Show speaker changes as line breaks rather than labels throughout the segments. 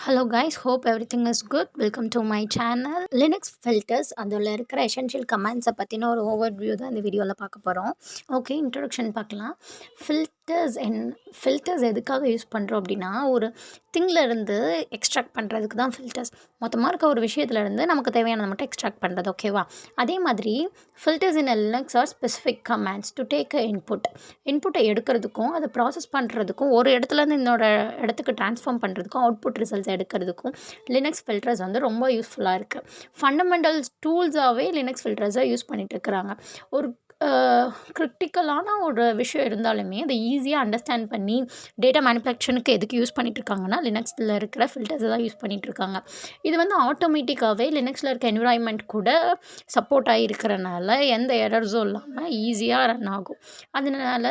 Hello guys, hope everything is good. Welcome to my channel. Linux filters அதில் இருக்கிற essential கமெண்ட்ஸை பற்றின ஒரு ஓவர்வியூ தான் இந்த வீடியோவில் பார்க்க போகிறோம். ஓகே, இன்ட்ரொடக்ஷன் பார்க்கலாம். ஃபில்டர்ஸ் எதுக்காக யூஸ் பண்ணுறோம் அப்படின்னா, ஒரு திங்லேருந்து எக்ஸ்ட்ராக்ட் பண்ணுறதுக்கு தான் ஃபில்டர்ஸ். மொத்தமாக இருக்க ஒரு விஷயத்துலேருந்து நமக்கு தேவையானதை மட்டும் எக்ஸ்ட்ராக்ட் பண்ணுறது, ஓகேவா? அதே மாதிரி filters in Linux are specific commands to take இன்புட்டை எடுக்கிறதுக்கும் அதை ப்ராசஸ் பண்ணுறதுக்கும் ஒரு இடத்துலேருந்து இன்னொரு இடத்துக்கு ட்ரான்ஸ்ஃபார்ம் பண்ணுறதுக்கும் அவுட்புட் ரிசல்ட்ஸ் எடுக்கிறதுக்கும் லினக்ஸ் ஃபில்டர்ஸ் வந்து ரொம்ப யூஸ்ஃபுல்லாக இருக்குது. ஃபண்டமெண்டல்ஸ் டூல்ஸாகவே லினக்ஸ் ஃபில்டர்ஸை யூஸ் பண்ணிகிட்ருக்குறாங்க. ஒரு கிரிட்டிக்கலான ஒரு விஷயம் இருந்தாலுமே அதை ஈஸியாக அண்டர்ஸ்டாண்ட் பண்ணி டேட்டா மேனுஃபேக்சருக்கு எதுக்கு யூஸ் பண்ணிகிட்ருக்காங்கன்னா லினக்ஸில் இருக்கிற ஃபில்டர்ஸை தான் யூஸ் பண்ணிகிட்ருக்காங்க. இது வந்து ஆட்டோமேட்டிக்காகவே லினக்ஸில் இருக்க என்விரான்மெண்ட் கூட சப்போர்ட் ஆகிருக்கிறனால எந்த எரர்ஸும் இல்லாமல் ஈஸியாக ரன் ஆகும். அதனால்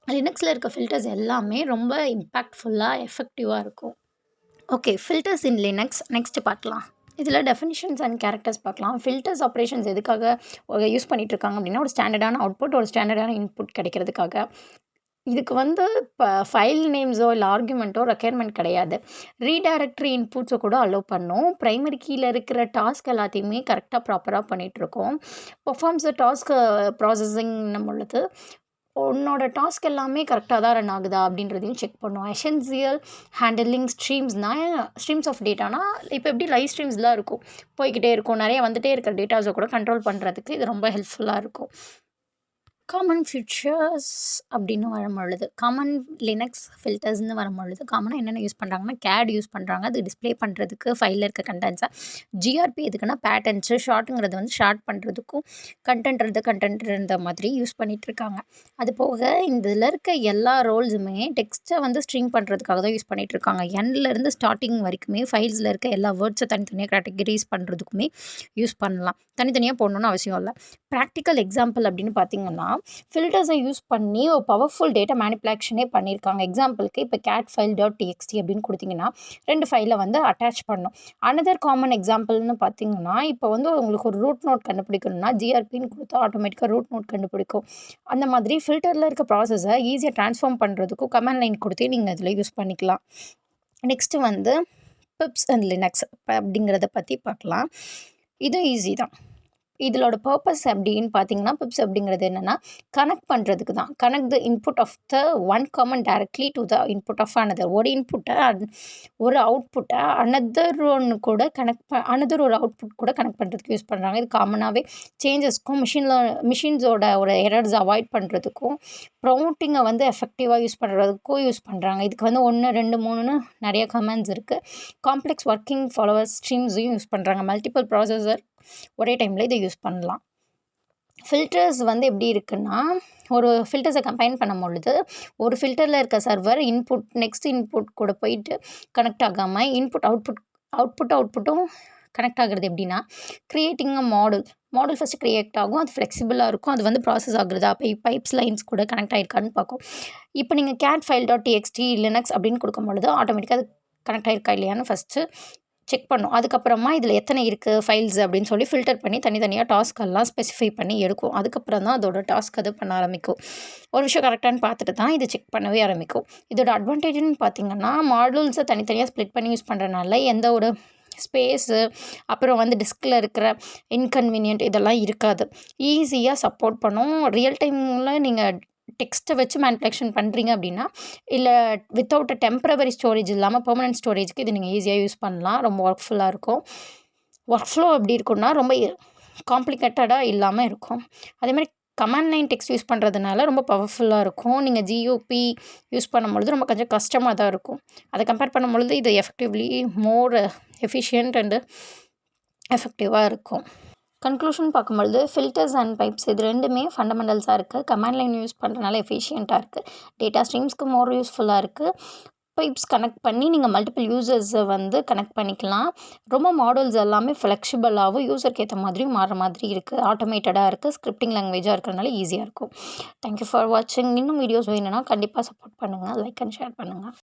லினக்ஸில் இருக்க ஃபில்டர்ஸ் எல்லாமே ரொம்ப இம்பேக்ட்ஃபுல்லாக எஃபெக்டிவாக இருக்கும். Okay, filters in Linux next பார்க்கலாம். இதில் டெஃபினிஷன்ஸ் அண்ட் கேரக்டர்ஸ் பார்க்கலாம். ஃபில்டர்ஸ் ஆப்ரேஷன்ஸ் எதுக்காக யூஸ் பண்ணிகிட்ருக்காங்க அப்படின்னா, ஒரு ஸ்டாண்டர்டான அவுட்புட் ஒரு ஸ்டாண்டர்டான இன்புட் கிடைக்கிறதுக்காக. இதுக்கு வந்து இப்போ ஃபைல் நேம்ஸோ இல்லை ஆர்குமெண்ட்டோ ரெக்யர்மெண்ட் கிடையாது. ரீடைரக்டரி இன்புட்ஸை கூட அலோவ் பண்ணும். ப்ரைமரி கீயில் இருக்கிற டாஸ்க் எல்லாத்தையுமே கரெக்டாக ப்ராப்பராக பண்ணிகிட்ருக்கோம். பெர்ஃபார்ம்ஸ் டாஸ்க் ப்ராசஸிங்னும் பொழுது உன்னோட டாஸ்க் எல்லாமே கரெக்டாக தான் ரன் ஆகுதா அப்படின்றதையும் செக் பண்ணுவோம். எசென்சியல் ஹேண்டிலிங் ஸ்ட்ரீம்ஸ் ஆஃப் டேட்டானா இப்போ எப்படி லைவ் ஸ்ட்ரீம்ஸ்லாம் இருக்கும், போய்கிட்டே இருக்கும், நிறைய வந்துகிட்டே இருக்கிற டேட்டாஸை கூட கண்ட்ரோல் பண்ணுறதுக்கு இது ரொம்ப ஹெல்ப்ஃபுல்லாக இருக்கும். காமன் ஃபீச்சர்ஸ் அப்படின்னு வரும்பொழுது, காமன் லினக்ஸ் ஃபில்டர்ஸ்னு வரும்பொழுது காமனாக என்னென்ன யூஸ் பண்ணுறாங்கன்னா, கேட் யூஸ் பண்ணுறாங்க. அது டிஸ்பிளே பண்ணுறதுக்கு ஃபைலில் இருக்க கண்டென்ட்ஸை. ஜிஆர்பி எதுக்குன்னா பேட்டர்ன்ஸு, ஷார்ட்டுங்கிறது வந்து ஷார்ட் பண்ணுறதுக்கும், கண்டென்ட் இருந்த மாதிரி யூஸ் பண்ணிகிட்ருக்காங்க. அது போக இதில் இருக்க எல்லா ரோல்ஸுமே டெக்ஸ்ட்டை வந்து ஸ்ட்ரிங் பண்ணுறதுக்காக தான் யூஸ் பண்ணிகிட்ருக்காங்க. எண்ட்லேருந்து ஸ்டார்டிங் வரைக்குமே ஃபைல்ஸில் இருக்க எல்லா வேர்ட்ஸை தனித்தனியாக கேட்டகரைஸ் பண்ணுறதுக்குமே யூஸ் பண்ணலாம். தனித்தனியாக போடணுன்னு அவசியம் இல்லை. ப்ராக்டிக்கல் எக்ஸாம்பிள் அப்படின்னு பார்த்தீங்கன்னா, ஃபில்டர்ஸை யூஸ் பண்ணி ஒரு பவர்ஃபுல் டேட்டா மேனிப்புலேஷனே பண்ணியிருக்காங்க. எக்ஸாம்பிளுக்கு இப்போ cat_file.txt அப்படின்னு கொடுத்தீங்கன்னா 2 ஃபைலை வந்து அட்டாச் பண்ணும். அனதர் காமன் எக்ஸாம்பிள்னு பார்த்தீங்கன்னா, இப்போ வந்து உங்களுக்கு ஒரு ரூட் நோட் கண்டுபிடிக்கணும்னா ஜிஆர்பின்னு கொடுத்தா ஆட்டோமேட்டிக்காக ரூட் நோட் கண்டுபிடிக்கும். அந்த மாதிரி ஃபில்டரில் இருக்க ப்ராசஸை ஈஸியாக ட்ரான்ஸ்ஃபார்ம் பண்ணுறதுக்கும் கமாண்ட் லைன் கொடுத்தே நீங்கள் அதில் யூஸ் பண்ணிக்கலாம். நெக்ஸ்ட்டு வந்து பிப்ஸ் அண்ட் லினக்ஸ் அப்படிங்கிறத பற்றி பார்க்கலாம். இதுவும் ஈஸி தான். இதோட பர்பஸ் அப்படின்னு பார்த்தீங்கன்னா, பிப்ஸ் அப்படிங்கிறது என்னென்னா கனெக்ட் பண்ணுறதுக்கு தான். Connect the input of the one common directly to the input of another. ஒரு இன்புட்டை ஒரு அவுட்புட்டை அனதர் ஒரு அவுட்புட் கூட கனெக்ட் பண்ணுறதுக்கு யூஸ் பண்ணுறாங்க. இது காமனாகவே சேஞ்சஸ்க்கும் மிஷின்ஸோட ஒரு எரர்ஸ் அவாய்ட் பண்ணுறதுக்கும் ப்ரொமோட்டிங்கை வந்து எஃபெக்டிவாக யூஸ் பண்ணுறதுக்கும் யூஸ் பண்ணுறாங்க. இதுக்கு வந்து 1, 2, 3ன்னு நிறைய கமெண்ட்ஸ் இருக்குது. காம்ப்ளெக்ஸ் ஒர்க்கிங் ஃபாலோவர்ஸ் ஸ்ட்ரீம்ஸையும் யூஸ் பண்ணுறாங்க. மல்டிபிள் ப்ராசஸர் ஒரே டைமில் இதை யூஸ் பண்ணலாம். ஃபில்டர்ஸ் வந்து எப்படி இருக்குன்னா, ஒரு ஃபில்டர்ஸை கம்பைன் பண்ணும் பொழுது ஒரு ஃபில்டரில் இருக்க சர்வர் நெக்ஸ்ட் இன்புட் கூட போயிட்டு கனெக்ட் ஆகாமல் அவுட்புட்டும் கனெக்ட் ஆகுறது எப்படின்னா, creating a model first create ஆகும். அது ஃப்ளெக்சிபிளாக இருக்கும். அது வந்து ப்ராசஸ் ஆகுறதா பைப்ஸ் லைன்ஸ் கூட கனெக்ட் ஆகிருக்கான்னு பார்க்கும். இப்போ நீங்கள் cat_file.txt லினக்ஸ் அப்படின்னு கொடுக்கும்பொழுது ஆட்டோமேட்டிக்காக அது கனெக்ட் ஆகிருக்கா இல்லையான்னு ஃபஸ்ட்டு செக் பண்ணும். அதுக்கப்புறமா இதில் எத்தனை இருக்குது ஃபைல்ஸ் அப்படின்னு சொல்லி ஃபில்டர் பண்ணி தனித்தனியாக டாஸ்க்கெல்லாம் ஸ்பெசிஃபை பண்ணி எடுக்கும். அதுக்கப்புறம் தான் அதோட டாஸ்க் அது பண்ண ஆரம்பிக்கும். ஒரு விஷயம் கரெக்டானு பார்த்துட்டு தான் இது செக் பண்ணவே ஆரம்பிக்கும். இதோட அட்வான்டேஜ்னு பார்த்தீங்கன்னா, மாடல்ஸை தனித்தனியாக ஸ்ப்ளிட் பண்ணி யூஸ் பண்ணுறதுனால எந்த ஒரு ஸ்பேஸு அப்புறம் வந்து டிஸ்கில் இருக்கிற இன்கன்வீனியன்ட் இதெல்லாம் இருக்காது. ஈஸியாக சப்போர்ட் பண்ணும். ரியல் டைமில் நீங்கள் டெக்ஸ்ட்டை வச்சு மேனிப்புலேஷன் பண்ணுறீங்க அப்படின்னா, இல்லை வித்தவுட் டெம்பரவரி ஸ்டோரேஜ் இல்லாமல் பெர்மனன்ட் ஸ்டோரேஜ்க்கு இது நீங்கள் ஈஸியாக யூஸ் பண்ணலாம். ரொம்ப ஒர்க்ஃபுல்லாக இருக்கும். ஒர்க் ஃப்ளோ எப்படி இருக்குன்னா, ரொம்ப காம்ப்ளிகேட்டடாக இல்லாமல் இருக்கும். அதேமாதிரி கமாண்ட் லைன் டெக்ஸ்ட் யூஸ் பண்ணுறதுனால ரொம்ப பவர்ஃபுல்லாக இருக்கும். நீங்கள் ஜிஓபி யூஸ் பண்ணும்பொழுது ரொம்ப கொஞ்சம் கஷ்டமாக தான் இருக்கும். அதை கம்பேர் பண்ணும்பொழுது இது எஃபெக்டிவ்லி மோர் எஃபிஷியன்ட் அண்டு எஃபெக்டிவாக இருக்கும். கன்க்ளூஷன் பார்க்கும்பொழுது ஃபில்டர்ஸ் அண்ட் பைப்ஸ் இது ரெண்டுமே ஃபண்டமெண்டல்ஸாக இருக்குது. கமாண்ட் லைன் யூஸ் பண்ணுறதுனால எஃபிஷியண்ட்டாக இருக்குது. டேட்டா ஸ்ட்ரீம்ஸ்க்கு மோர் யூஸ்ஃபுல்லாக இருக்குது. பைப்ஸ் கனெக்ட் பண்ணி நீங்கள் மல்டிபிள் யூசர்ஸை வந்து கனெக்ட் பண்ணிக்கலாம். ரொம்ப மாடல்ஸ் எல்லாமே ஃப்ளெக்சிபிளாகவும் யூசருக்கு ஏற்ற மாதிரியும் மாறுற மாதிரி இருக்குது. ஆட்டோமேட்டடாக இருக்குது. ஸ்கிரிப்டிங் லாங்குவேஜாக இருக்கிறதுனால ஈஸியாக இருக்கும். தேங்க்யூ ஃபார் வாட்சிங். இன்னும் வீடியோஸ் வேணும்னா கண்டிப்பாக சப்போர்ட் பண்ணுங்கள். லைக் அண்ட் ஷேர் பண்ணுங்கள்.